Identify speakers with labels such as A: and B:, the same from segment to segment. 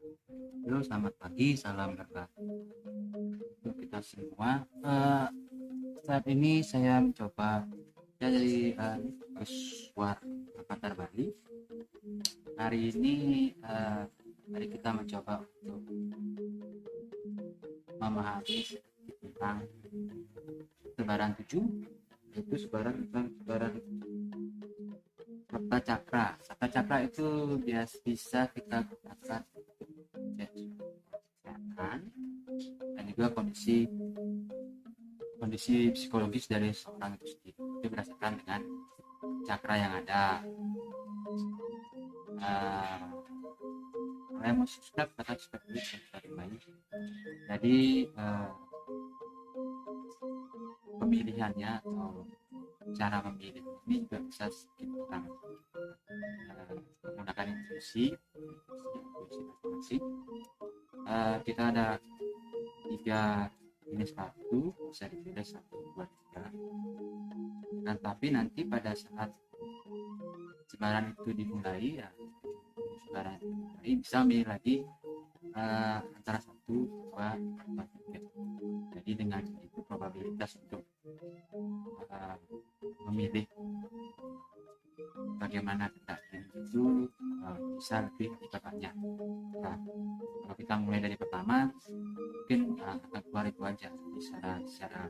A: Halo, selamat pagi, salam berkah untuk kita semua. Saat ini saya mencoba dari suara Avatar Bali. Hari ini mari kita mencoba untuk memahami tentang sebaran 7, yaitu sebaran Sabta Cakra. Sabta Cakra itu bisa kita gunakan kesehatan dan juga kondisi psikologis dari seorang itu sendiri. Itu berdasarkan dengan cakra yang ada. Saya mau subscribe kata seperti itu. Jadi pemilihannya atau cara memilih ini juga bisa kita menggunakan intuisi masing-masing. Kita ada 3 jenis kartu, bisa dipilih 1, 2, 3. Dan tapi nanti pada saat sebaran itu dimulai, sebaran ini bisa memilih lagi antara 1, 2, 3. Jadi dengan itu probabilitas untuk memilih bagaimana kita itu bisa lebih banyak. Nah, kalau kita mulai dari pertama, mungkin akan keluar itu aja. Jadi secara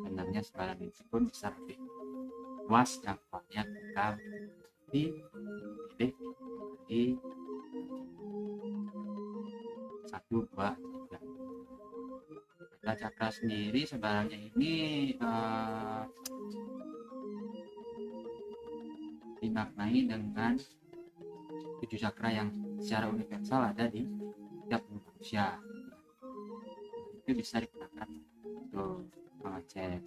A: sebenarnya sebaran itu pun bisa lebih luas dampaknya kita pilih di 1, 2, 3. Pada cakra sendiri sebarannya ini dimaknai dengan 7 cakra yang secara universal ada di setiap manusia. Itu bisa digunakan untuk mengecek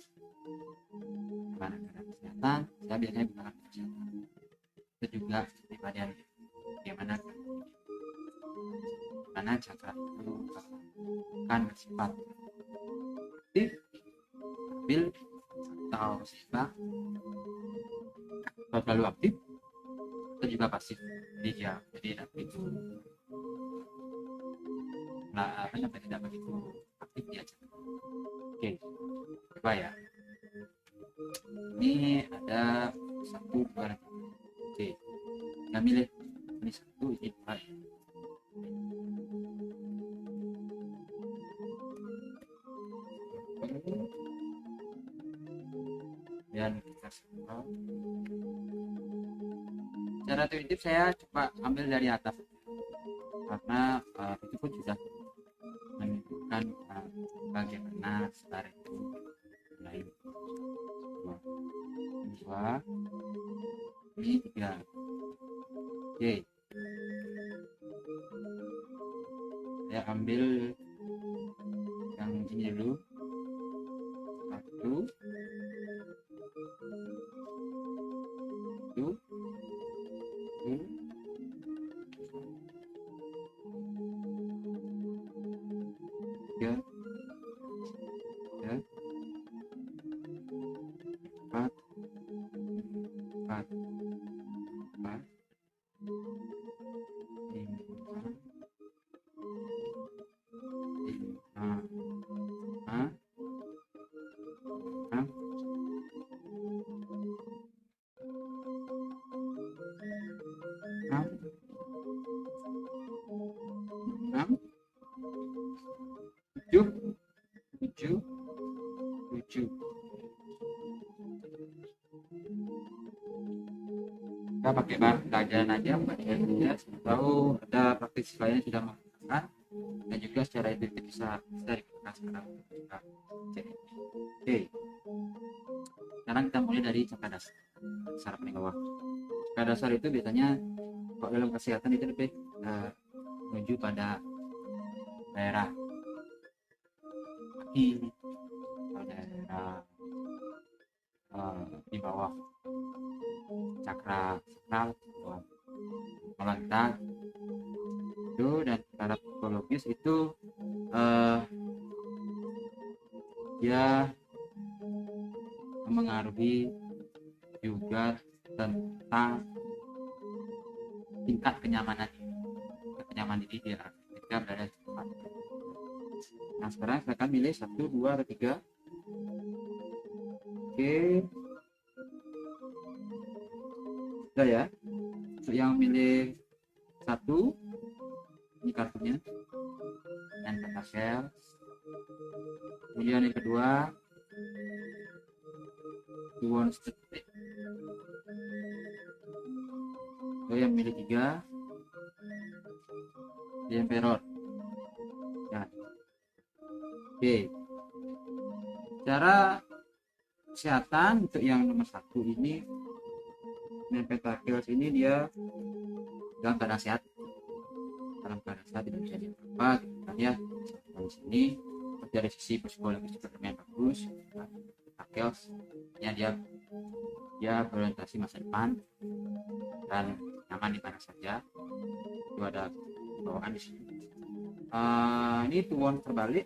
A: bagaimana kesehatan. Saya biasanya gunakan kesehatan. Itu juga kepribadian, bagaimana cakra itu akan bersifat aktif, stabil, atau seimbang, atau terlalu aktif, atau juga pasif. Jadi tidak begitu tidak begitu aktif ya. Oke, coba ya. Ini ada 1, 2, 3. Oke, kita milih ini 1, ini 2. Dan kita scroll. Secara intuitif saya coba ambil dari atas karena itu pun sudah menunjukkan bagaimana sebaran itu mulai 2, ini 3. Oke, saya ambil yang ini dulu. 1, 2, 3, 4, 4, 4, 7. Kita pakai bahan pelajaran aja ya, tahu ada praktisi lain sudah menggunakan dan juga secara intuitif bisa digunakan sekarang. Oke, sekarang kita mulai dari cakra dasar paling bawah. Cakra dasar itu biasanya kalau dalam kesehatan itu lebih menuju pada daerah kaki atau daerah di bawah cakra sakral, melantang itu. Dan secara psikologis itu dia memengaruhi juga tentang tingkat kenyamanan nyaman diri dia ketika berada di tempat. Nah sekarang silakan pilih 1, 2 atau 3. Oke, sudah ya. Untuk yang pilih 1, ini kartunya dan kata shell. Kemudian yang kedua, One Step. Yang pilih 3, The Emperor. Ya. Oke, cara kesehatan untuk yang nomor 1 ini, Pentakles ini dia dalam keadaan sehat, tidak bisa apa gitu ya. Di sini dari sisi psikologis juga lumayan bagus. Pentakles ya, dia berorientasi masa depan dan nyaman di mana saja. Itu ada bawaan di sini. Ini tuan terbalik,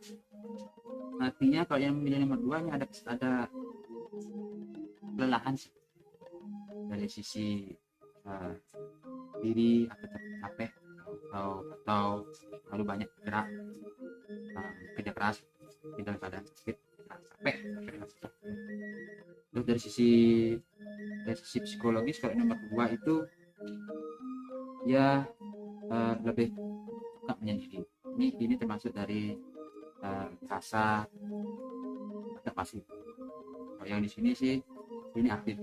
A: artinya kalau yang memilih nomor 2 ini ada kelelahan sih dari sisi diri, atau capek atau terlalu banyak gerak, kerja keras, tidak keadaan sakit, capek. Terus dari sisi psikologis, kalau nomor 2 itu ya lebih suka menyendiri. Ini termasuk dari rasa agak pasif. Kalau yang di sini sih ini aktif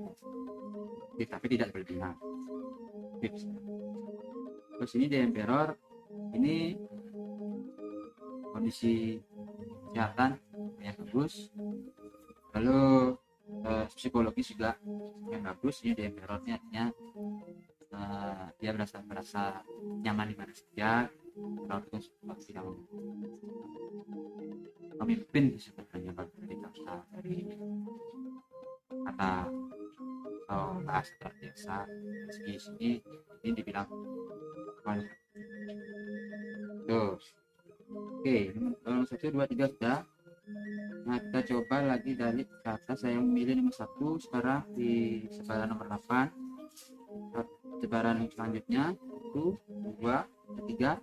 A: tapi tidak berlebihan. Terus ini The Emperor, ini kondisi kesehatan yang bagus, lalu psikologis juga yang bagus. Ini The Emperor, artinya dia merasa nyaman di mana saja, kalau itu tidak memimpin sebenarnya dari kata atau bahasa terbiasa. Segi sini ini dibilang banyak. Terus oke, nomor 1, 2, 3 sudah. Nah kita coba lagi dari kata saya memilih nomor 1. Sekarang di sebaran nomor 8, sebaran selanjutnya 1, 2, 3.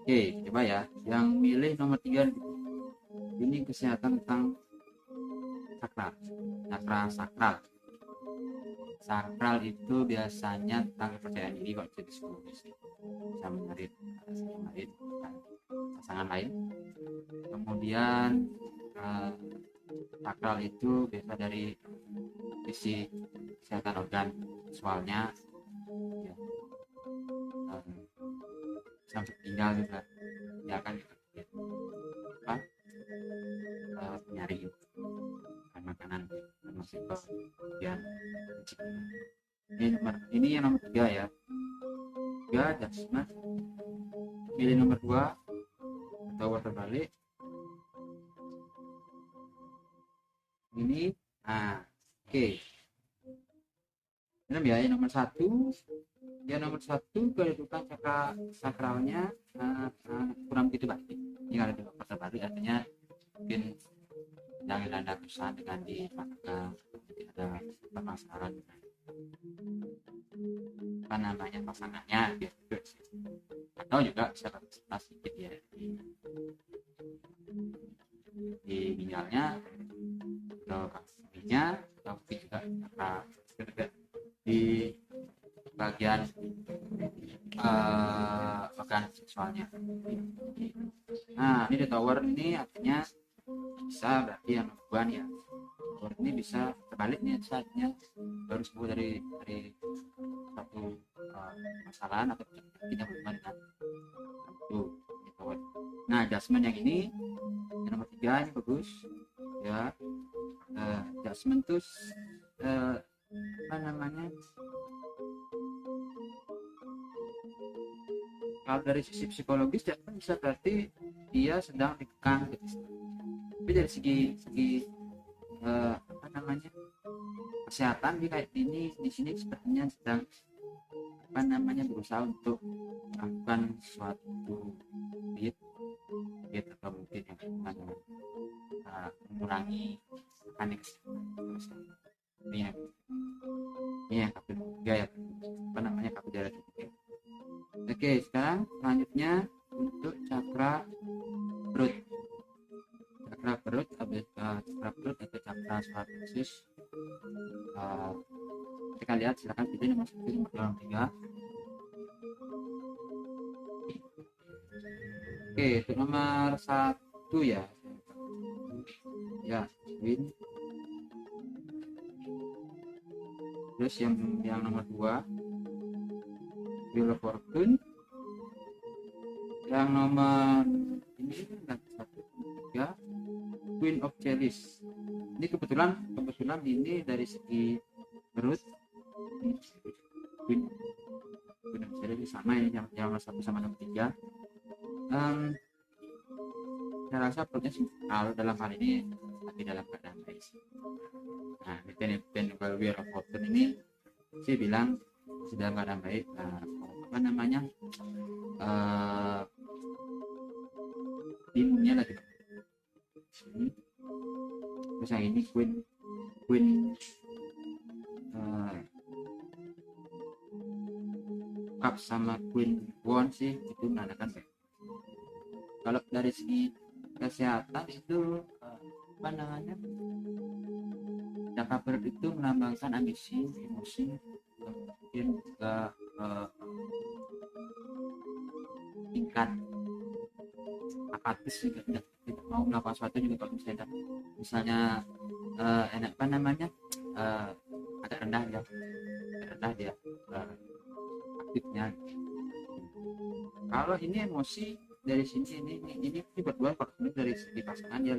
A: Oke, coba ya yang milih nomor 3 ini kesehatan tentang sakral itu biasanya tentang kepercayaan diri. Kalau jadi psikologis bisa menarik pasangan lain. Kemudian sakral itu biasa dari sisi kesehatan organ visualnya ya, sampai tinggal juga dia akan nyari makanan termasuk kemudian ini yang nomor 3 ya. 3 Jasma pilih nomor 2 atau terbalik ini. Oke. Benar ya, yang nomor 1 kedudukan sakralnya kurang begitu baik. Ini kalau di terbalik artinya mungkin jangan ada kesan dengan di belakang, ada permasalahan pasangannya gitu, atau juga bisa sedikit ya di ginjalnya atau kakinya, atau mungkin juga di bagian organ seksualnya. Nah ini The Tower ini artinya bisa berarti yang hubungan ya. Tower ini bisa terbaliknya saatnya baru sembuh dari satu masalah atau tidak hubungan dengan itu. Nah adjustment yang ini yang nomor 3 ini bagus ya. Adjustment terus kalau dari sisi psikologis ya bisa berarti dia sedang dikekang gitu. Tapi dari segi kesehatan dia kayak ini di sini sepertinya sedang berusaha untuk melakukan suatu diet atau mungkin yang mengurangi mekanik ini yang kapil 3 ya, kapil darah tinggi. Oke, sekarang selanjutnya untuk cakra perut. Cakra perut atau cakra solar plexus. Kita lihat, silakan pilih nomor 1, nomor 2, nomor 3. Oke, untuk nomor 1 ya Win. Terus yang nomor 2 Wheel of Fortune. Yang nomor ini 3 Queen of Chalice. Ini kebetulan ini dari segi perut Queen of Chalice sama ini, yang nomor 1 sama nomor 3. Saya rasa perutnya sih kalau dalam hal ini tapi dalam keadaan baik. Nah, dan kalau Wheel of Fortune ini saya bilang sudah keadaan baik. Imunnya lagi sini. Terus yang ini Queen Cup sama Queen Wand sih itu menandakan baik. Kalau dari segi kesehatan itu cakra perut itu melambangkan ambisi, emosi, kemudian juga tingkat apatis juga, tidak mau melakukan sesuatu juga. Kalau misalnya agak rendah dia aktifnya. Kalau ini emosi dari sini ini berdua dari segi pasangan dia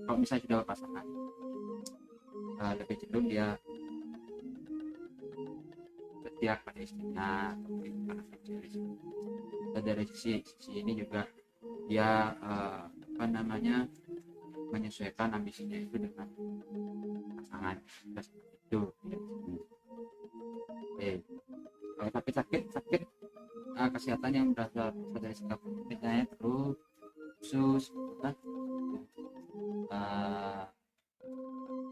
A: kalau misalnya sudah berpasangan lebih cenderung dia setia pada istrinya atau dari sisi ini juga dia menyesuaikan ambisinya itu dengan pasangan itu. Tapi sakit kesehatan yang berasal dari sikap misalnya perut, usus,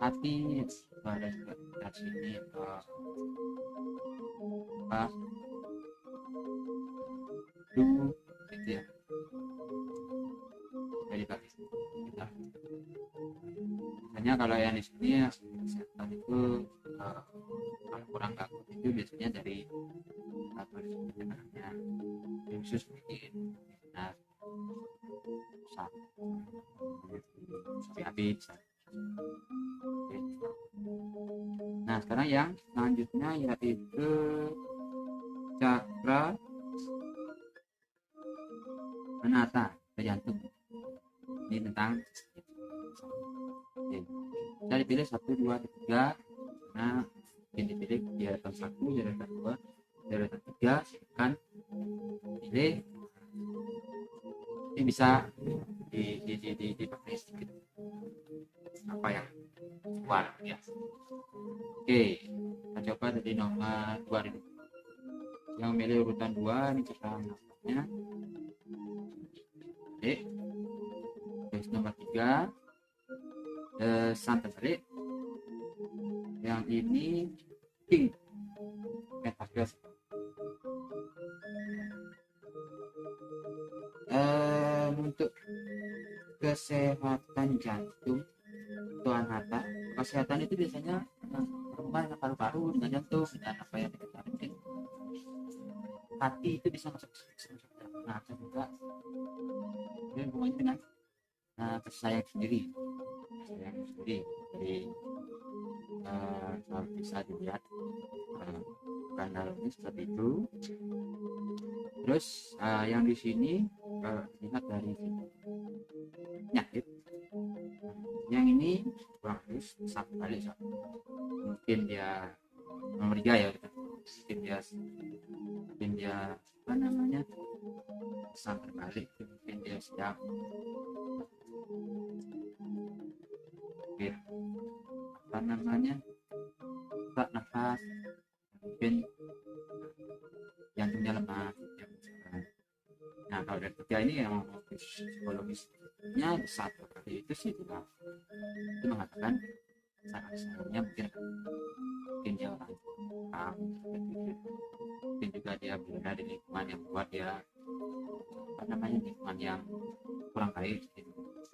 A: hati, ada juga dari sini dulu gitu ya. Jadi bagi kita misalnya kalau yang di sini ya, kesehatan itu kalau kurang bagus itu biasanya dari khusus mungkin sampai habis. Nah, sekarang yang selanjutnya yaitu cakra penata jantung. Ini tentang kita dipilih 1, 2, 3. Nah, yang dipilih deretan 1, deretan 2, deretan 3. Silakan pilih. Ini bisa dipakai sedikit apa yang keluar ya. Oke, kita coba dari nomor 2 ini. Yang milih urutan 2 ini cakra nafasnya. Oke. Terus nomor 3 santai balik. Yang ini King Pentakel. Untuk kesehatan jantung, Tuan Hatta, kesehatan itu biasanya berhubungan dengan paru-paru, dengan jantung, dan apa yang kita cari. Hati itu bisa masuk nah juga hubungannya dengan kasih sayang sendiri. Jadi kalau bisa dilihat kanalnya seperti itu. Terus yang di sini lihat dari penyakit yang ini kurang lebih 1 kali mungkin dia nomor 3 ya, mungkin dia sampai balik, mungkin dia sedang sesak nafas, mungkin jantungnya lemah. Nah, kalau dari 3 ini yang psikologisnya 1 kali itu sih itu mengatakan sayangnya mungkin dia orang mungkin juga dia berada di lingkungan yang buat dia lingkungan yang kurang baik,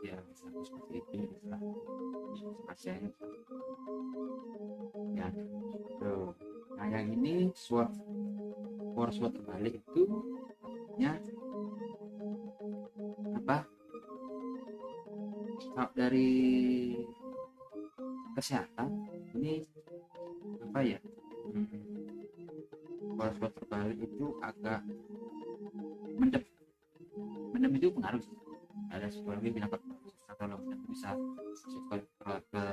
A: dia bisa seperti itu bisa pasien ya. Tuh. Nah yang ini power SWOT terbalik itu artinya apa? Kalau dari kesehatan ini apa ya, power SWOT terbalik itu agak mendem itu pengaruh. Ada psikologi bilang kalau bisa ke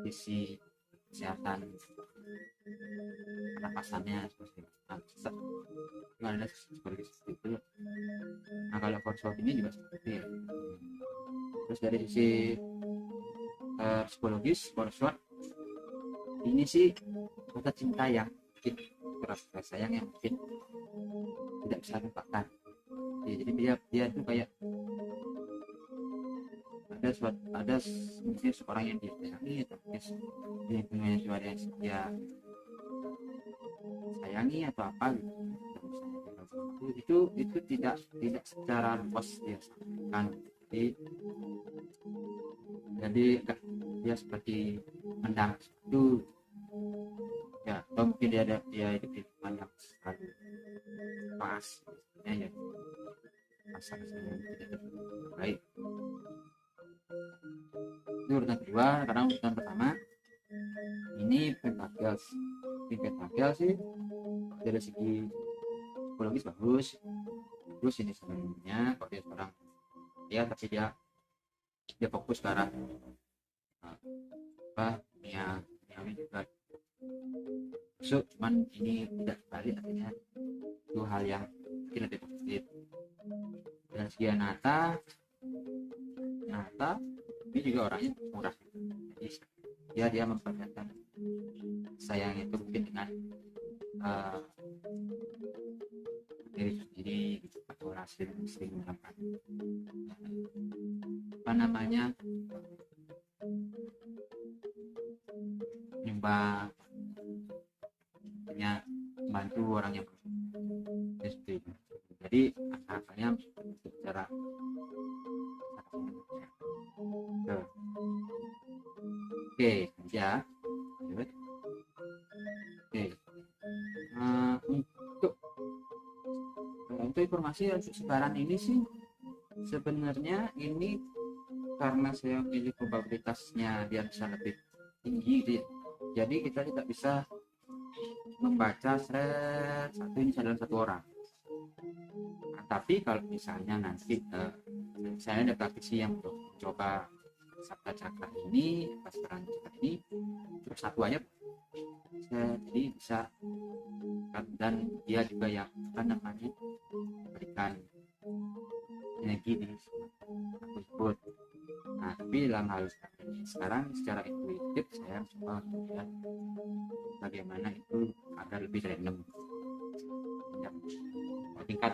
A: sisi kesehatan pernapasannya seperti itu. Ada psikologi seperti itu. Nah kalau power SWOT ini juga seperti itu. Terus dari sisi psikologis, power SWOT ini sih rasa cinta yang mungkin, rasa sayang yang mungkin tidak bisa dilupakan. Jadi dia tuh kayak ada mungkin seorang yang dia sayangi, atau dia punya suara yang dia sayangi atau apa gitu. Itu tidak secara luas dia sampaikan. Jadi dia seperti mendam itu ya, atau mungkin dia hidup di lingkungan yang selalu pas ya, masa yang tidak baik. Itu urutan kedua. Karena urutan pertama ini Pentakios sih dari segi psikologis bagus. Terus ini sebenarnya kalau dia seorang dia, tapi dia fokus ke arah duniawi juga. So, cuman ini tidak balik, artinya itu hal yang mungkin lebih positif. Dan segi Nata ini juga orangnya murah, jadi dia memperlihatkan sayang itu mungkin dengan diri sendiri gitu, atau sering melakukan nyumbang, membantu orang yang seperti itu. Jadi asalnya secara oke ya. Oke. Untuk informasi untuk sekarang ini sih sebenarnya ini karena saya pilih probabilitasnya dia bisa lebih tinggi, jadi kita tidak bisa membaca satu ini dalam satu orang. Nah, tapi kalau misalnya nanti saya ada praktisi yang mencoba sabda cakra ini, pasaran cakra ini, terus satu aja jadi bisa, dan dia juga yang memberikan energi di tersebut. Nah tapi dalam hal sekarang secara intuitif saya coba melihat bagaimana itu agar lebih random yang tingkat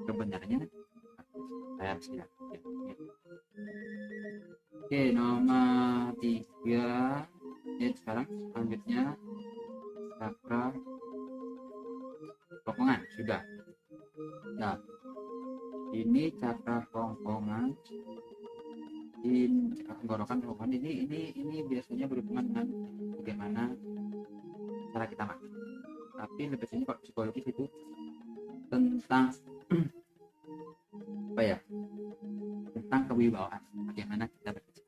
A: kebenarannya saya bisa lihat. Oke, nomor 3 ya. Sekarang selanjutnya cakra kerongkongan sudah. Nah ini cakra kerongkongan, kerongkongan ini biasanya berhubungan dengan bagaimana cara kita makan. Tapi lebih banyak kalau psikologis itu tentang apa ya, tentang kewibawaan, bagaimana kita berbicara.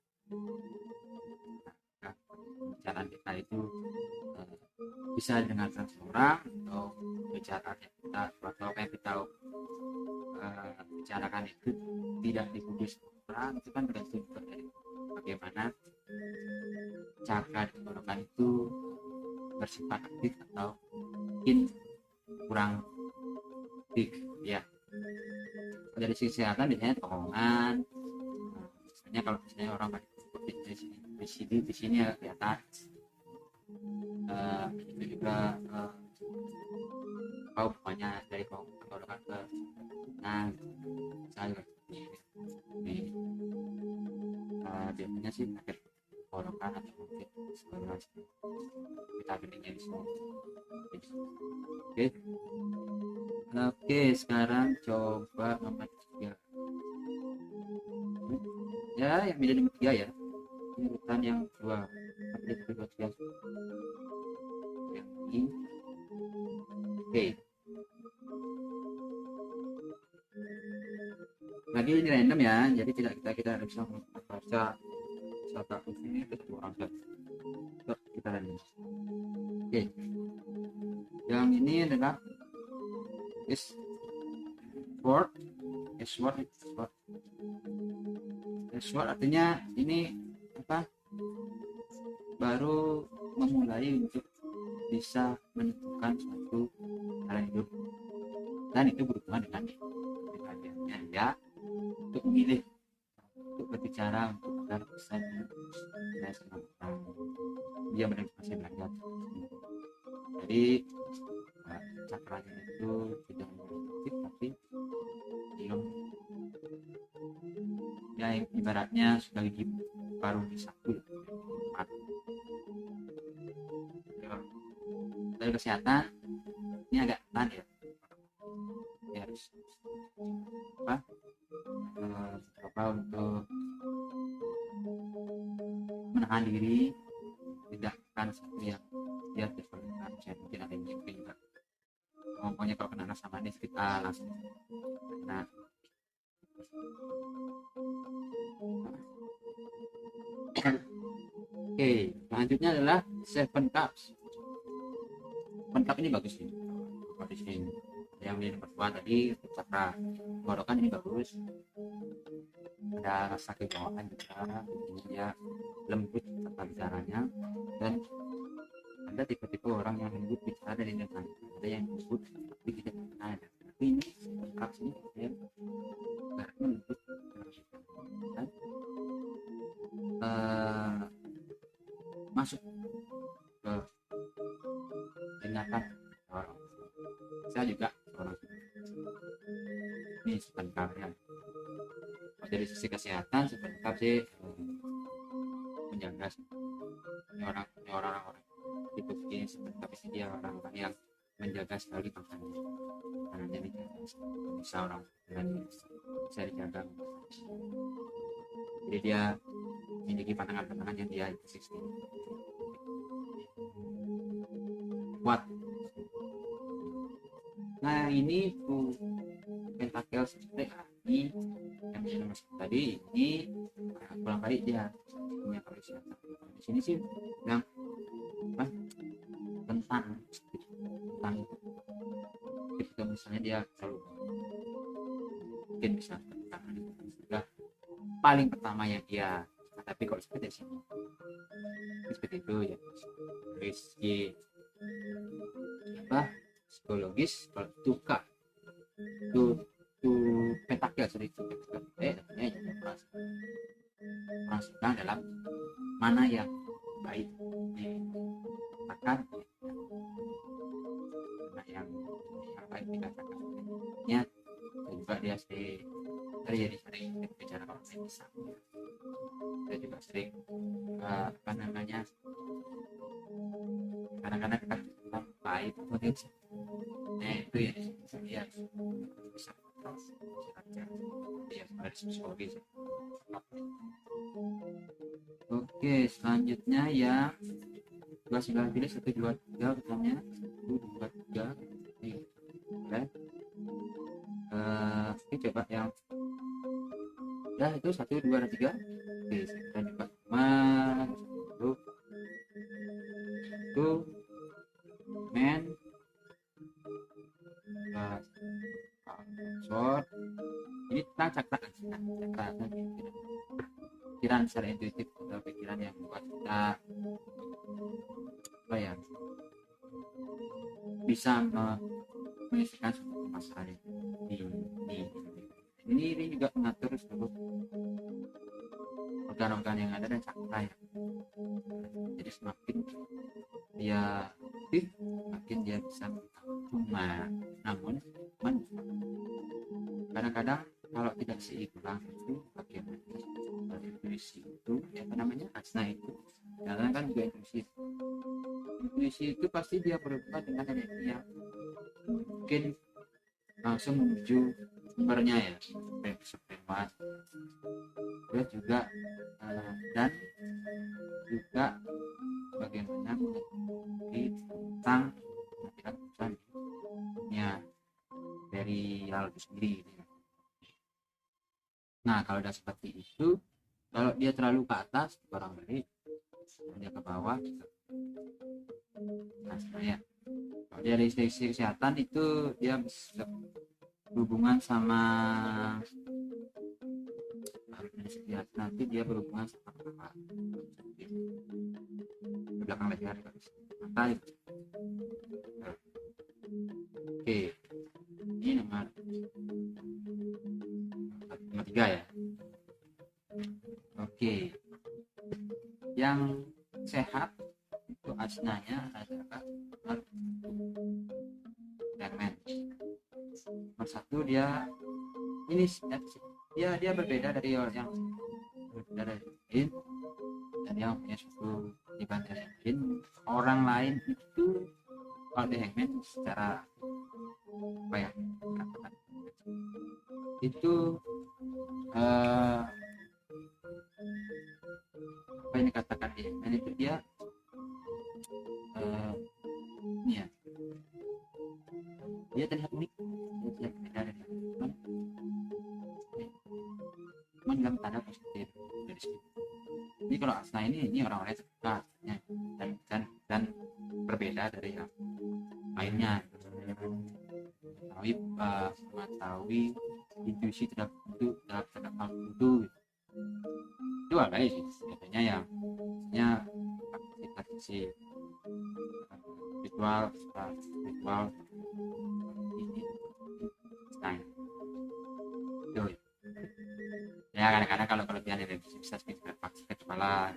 A: Nah, pembicaraan kita itu bisa dengarkan seorang, atau bicara kita atau apa yang kita bicarakan itu tidak dikubis orang, itu kan tergantung dari bagaimana cakra di kerongkongan itu bersifat aktif atau mungkin kurang aktif ya. Dari sisi kesehatan biasanya kerongkongan, misalnya kalau misalnya orang di sini ya kelihatan, itu juga hubungannya dari kerongkongan ke saya biasanya sih sakit kerongkongan atau mungkin vitamin D nya di sini. Oke, sekarang coba nomor 3 ya, yang beda nomor 3 ya, ini urutan yang kedua, yang ini. Oke, lagi ini random ya, jadi tidak kita bisa membaca satu ini itu orang saja, kita random. Oke, yang ini adalah sword artinya ini apa, baru memulai untuk bisa menentukan suatu hal hidup, dan itu berhubungan dengan kepribadiannya ya, untuk memilih, untuk berbicara, untuk agar bisa senang dia masih belajar. Jadi cakranya itu tidak aktif, tapi belum ya, ibaratnya sudah gigi baru di satu. Dari kesehatan ini agak tahan ya, harus apa untuk menahan diri, tidak akan seperti yang dia terpaksa, saya mungkin ada yang juga ngomongnya kalau kena sama ini kita langsung nah. Oke, selanjutnya adalah Seven Cups. Seven Cup ini bagus ini, yang ini nomor 2 tadi cakra tenggorokan ini bagus, ada rasa kebawaan juga, dia lembut kata bicaranya, dan ada tipe-tipe orang yang lembut bicara dari dengan ada yang lembut tapi tidak ada, tapi ini Seven Cups ini dia karena lembut dan masuk ke tindakan orang. Saya juga orang ini sebentar ya. Dari sisi kesehatan sebentar sih menjaga orang tipe ini sebentar sih, dia orang yang menjaga sekali makanannya dijaga, bisa orang bisa dijaga, jadi dia memiliki pantangan yang dia existing kuat. Nah ini tuh pentakel seperti ini yang tadi ini kurang kali dia punya kesehatan. Di sini sih yang tentang itu misalnya dia selalu mungkin bisa tentang sudah paling pertama yang dia, tapi kalau seperti sini seperti itu ya, risiko apa psikologis, kalau duka tuh pentakel sorry itu artinya juga orang sedang dalam mana yang baik akan mana yang baik dikatakan ya, juga dia sering bicara orang yang bisa, dia juga sering apa namanya kadang-kadang kita baik mungkin itu ya dia bisa dia psikologis. Oke, selanjutnya ya sudah pilih 1 2 3 utamanya 1 2 3 boleh. Oke, coba yang udah itu 1 2 dan 3. Oke, kita coba men short ini tentang cakra pikiran secara intuitif atau pikiran yang membuat kita apa ya bisa menyelesaikan suatu masalah ini juga mengatur seluruh organ-organ yang ada dan cakra ya. Jadi semakin dia aktif makin dia bisa namun kadang-kadang kalau tidak seimbang itu bagaimana intuisi itu ya apa namanya asna itu Karena kan juga intuisi itu pasti dia berhubungan dengan energi yang mungkin langsung menuju sumbernya ya, seperti terus juga dan juga bagaimana mengerti tentang keputusannya dari hal itu sendiri. Nah kalau udah seperti itu, kalau dia terlalu ke atas kurang baik, dia ke bawah. Nah sebenarnya kalau dari sisi kesehatan itu dia bisa berhubungan sama nanti dia berhubungan sama apa di belakang leher mata itu. Oke, ini nomor 3 ya. Oke, yang sehat itu asnanya adalah segmen. Nomor 1 dia ini dia berbeda dari orang yang dari lain, dan yang punya suku dibanding lain. Orang lain itu kalau di hangman secara apa ya itu apa yang dikatakan di hangman itu dia ini ya, dia terlihat unik, dia terlihat beda dari teman, cuman dalam tanda positif dari situ. Jadi kalau asna ini orang-orangnya terbuka dan berbeda dari yang lainnya, mengetahui intuisi tertentu terhadap hal tertentu. Itu ada sih biasanya yang aktivitas ritual ini itu ya. Kadang-kadang kalau kelebihan energi bisa sekitar vaksin ke kepala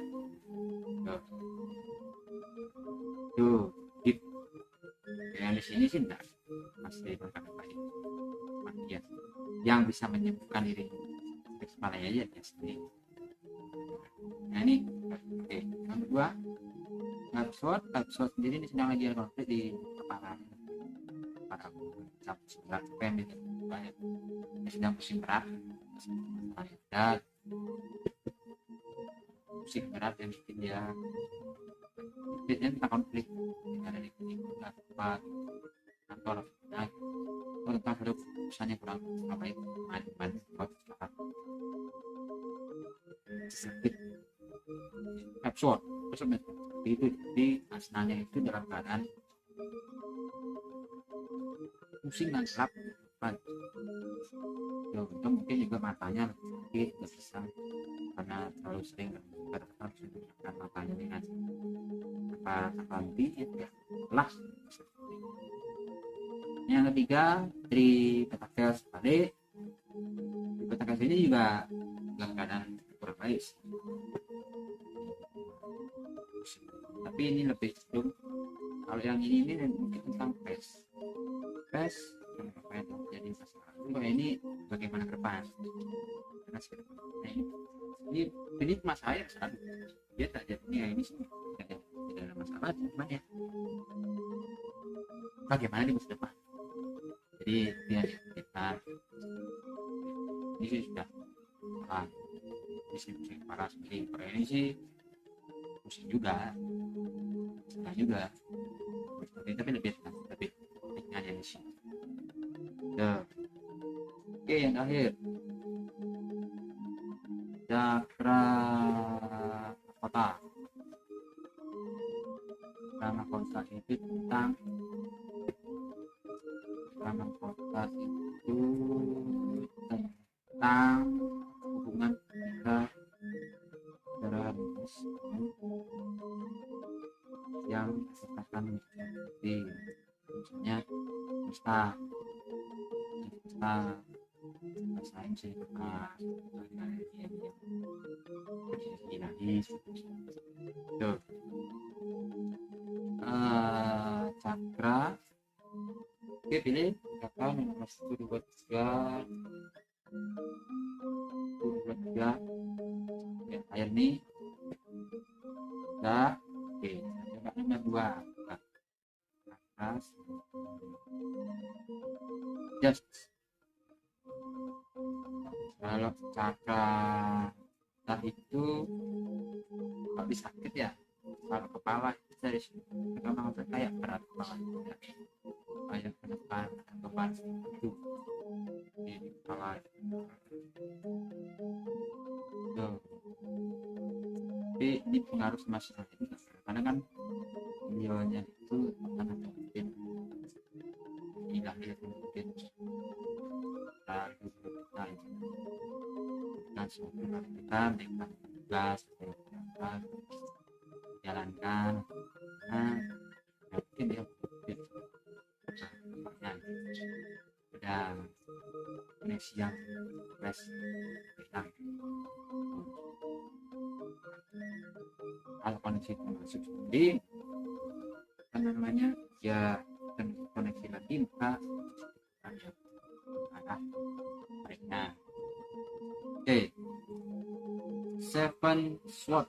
A: tuh gitu. Yang di sini sih enggak, masih baik ya, yang bisa menyembuhkan diri ke kepala aja ya sendiri. Nah ini oke. Yang kedua, Galpsot sendiri ini sedang lagi ada konflik di kepala para berat pen itu banyak sedang pusing berat dan pusing berat yang bikin dia tentang konflik yang ada di apa kantor tentang hidup urusannya kurang apa itu man sedikit absurd itu di asnanya itu dalam keadaan pusing dan gelap itu mungkin juga matanya lebih bisa karena terlalu sering menggunakan matanya dengan apa itu ya lah. Yang ketiga dari Petakel tadi, Petakel ini juga dalam keadaan kurang baik, tapi ini lebih cenderung kalau yang ini mungkin tentang pes apa yang terjadi masa lalu. Kalau ini bagaimana ke depan, karena ini masalah yang selalu dia tak jadi ini sih tidak ada masalah, cuman ya bagaimana di masa depan. Jadi dia kita ini sih sudah pusing kepala sendiri. Kalau ini sih pusing juga tapi lebih ringan yang di sini. Oke, yang terakhir Cakra Kota. Cakra Kota itu tentang hubungan kita dalam yang akan di misalnya rasain sih tuh cakra. Oke, pilih cakra nomor 1, 2, 3 yang air nih Udah. Oke, coba nomor 2. Atas. Just. Kalau cakra itu habis sakit ya, kalau kepala itu dari sini memang kayak berat banget ya. Kayak penekan beban itu di kepala tuh. Tapi ini pengaruh sama sekali karena kan beliaunya itu karena mungkin lahir mungkin lalu kita kan suatu kita dengan tugas jalankan, nah mungkin dia mungkin udah koneksi yang flash hilang. Kalau koneksi itu masuk sendiri apa namanya ya koneksi lagi maka arah baiknya. Oke, seven sword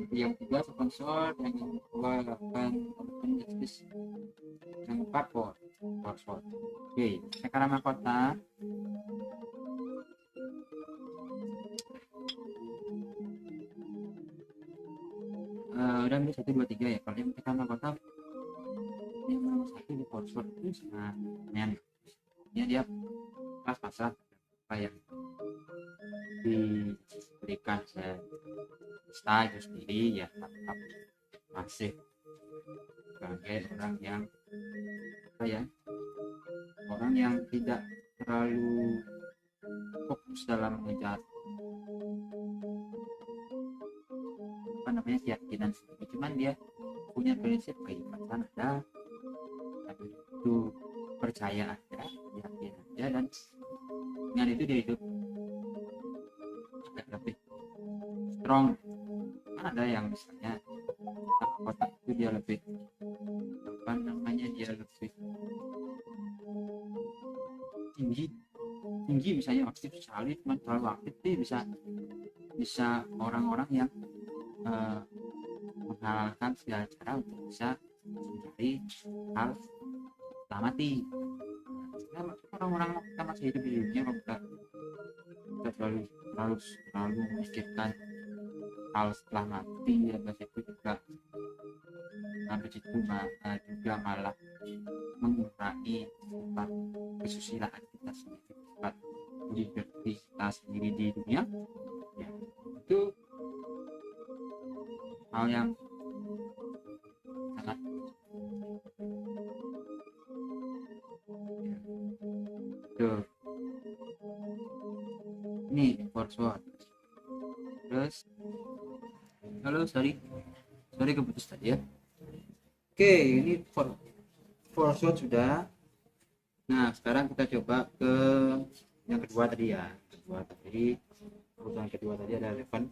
A: yang kedua seven sword, yang kedua akan justice, yang keempat four sword. Oke, sekarang mahkota udah ambil 1, 2, 3 ya. Kalau yang tekan mahkota yang nomor 1 di four sword itu nah dia pas-pasan apa yang diberikan style itu sendiri ya tetap masih sebagai orang yang apa ya, orang yang tidak terlalu fokus dalam mengejar apa namanya keyakinan sendiri, cuman dia punya prinsip keikhlasan ada, habis itu percaya ada, yakin ada, dan dengan itu dia hidup agak lebih strong. Ada yang misalnya kotak itu dia lebih apa namanya dia lebih tinggi misalnya aktif sekali, cuma terlalu aktif sih bisa orang-orang yang menghalalkan segala cara untuk bisa mencari hal selamati. Orang-orang kita masih hidup di dunia kok kita terlalu memikirkan hal setelah mati ya, itu juga sampai situ juga malah mengurangi sifat kesusilaan kita sendiri, sifat liberty kita sendiri di dunia ya, itu hal yang sangat tuh. Ini forward terus halo sorry keputus tadi ya. Oke, ini forward sudah. Nah sekarang kita coba ke yang kedua tadi ya. Urutan kedua tadi ada eleven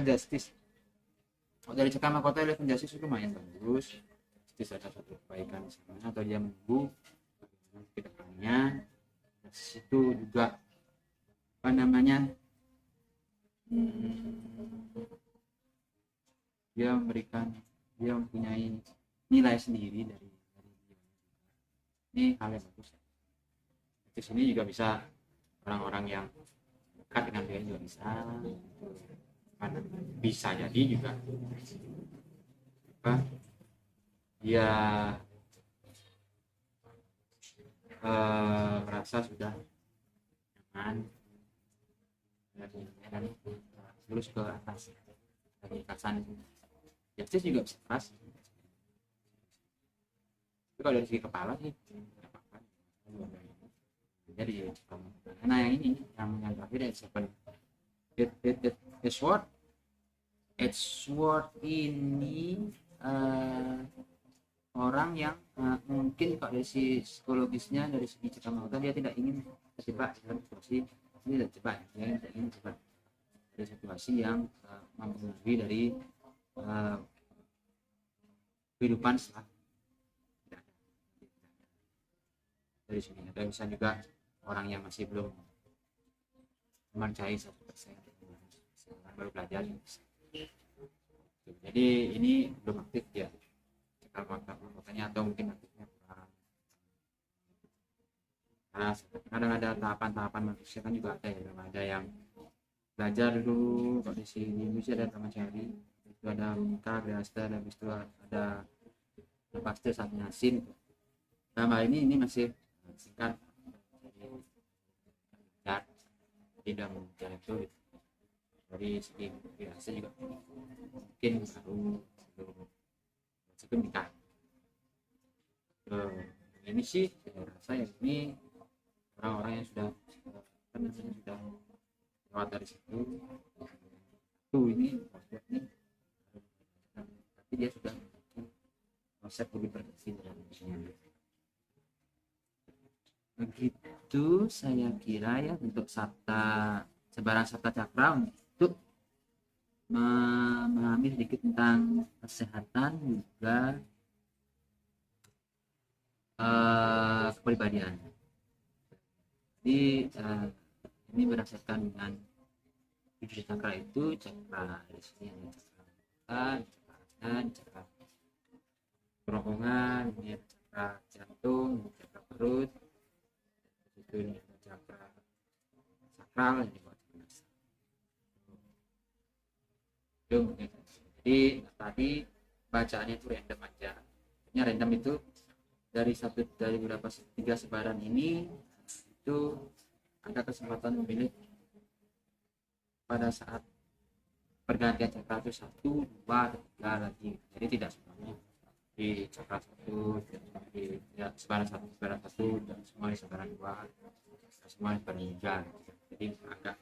A: justice. Dari cekam mahkota eleven justice itu lumayan bagus. Justice ada satu kebaikan di sana atau dia menunggu ke depannya. Situ juga apa namanya dia mempunyai nilai sendiri dari ini hal yang bagus. Di sini juga bisa orang-orang yang dekat dengan dia juga bisa jadi juga apa dia merasa sudah nyaman dan terus ke atas dari kasan justice juga bisa keras. Tapi kalau dari segi kepala sih jadi karena yang ini yang terakhir ya seven Edward ini orang yang mungkin kalau dari sisi psikologisnya, dari segi cekam dia tidak ingin terjebak dalam situasi ini, dia tidak ingin terjebak dari situasi yang mempengaruhi dari kehidupan setelah dari sini. Dan bisa juga orang yang masih belum mempercayai 100% baru belajar. Jadi ini belum aktif ya makanya, atau mungkin aktifnya kurang. Nah, kadang ada tahapan-tahapan manusia kan juga ada ya, ada yang belajar dulu kok di sini bisa ada taman cari, itu ada muka biasa, habis itu ada pasti saatnya sin. Nah ini masih singkat, dan tidak mengejar itu gitu. Dari segi biasa juga mungkin baru sebelum nikah. Ini sih saya rasa ya, ini orang-orang yang sudah sudah lewat dari situ tuh ini tapi dia sudah konsep lebih berkecil begitu. Saya kira ya untuk sebaran sabta cakra untuk memahami sedikit tentang kesehatan juga kepribadian. Jadi ini berdasarkan dengan 7 cakra itu, cakra di sini ada cakra kerongkongan, ini ada cakra jantung, cakra perut, itu ini ada cakra sakral, ini buat jadi tadi bacaannya itu random aja. Ini random itu dari beberapa 3 sebaran ini itu ada kesempatan memilih pada saat pergantian cakra itu 1, 2, 3 lagi. Jadi tidak semuanya di cakra 1, di sebaran 1, dan semua di sebaran 2, semua di sebaran 3.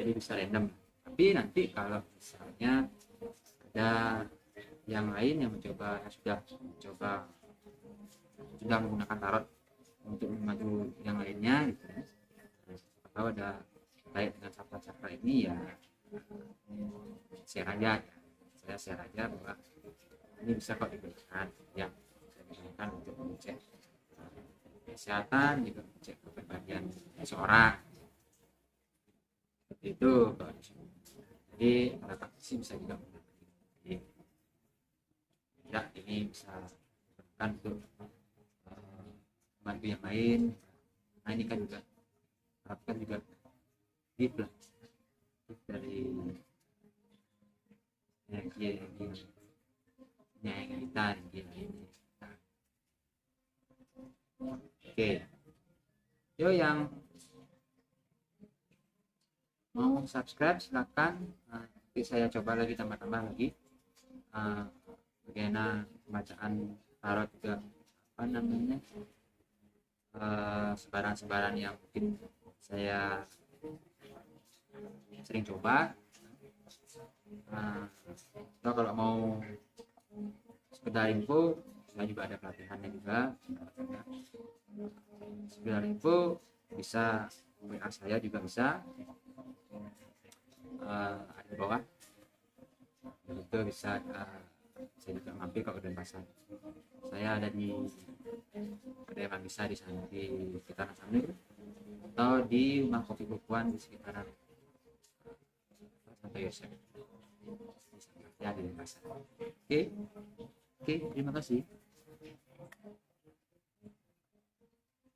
A: Jadi bisa random. Tapi nanti kalau misalnya ada yang lain yang sudah menggunakan tarot untuk maju yang lainnya gitu, kalau ada terkait dengan cakra ini ya saya share aja bahwa ini bisa kok digunakan ya, digunakan untuk mengecek kesehatan, juga mengecek kepribadian seseorang seperti itu. Jadi para praktisi bisa juga menggunakan ya, ini bisa digunakan untuk membantu yang lain. Nah ini kan juga harapkan juga gift dari yang kita ini. Oke, yo yang mau subscribe silakan. Nanti saya coba lagi tambah lagi bagaimana bacaan tarot juga sebaran-sebaran yang mungkin saya sering coba. Atau kalau mau sekedar info, saya juga ada pelatihannya juga. Sekedar info bisa WA saya juga bisa, ada di bawah itu bisa. Saya juga mampir kalau udah pasar. Saya ada di Kedai bisa di sana di sekitaran sana, atau di rumah kopi bukuan di sekitaran Santo Yosef ya di pasar. Oke, terima kasih.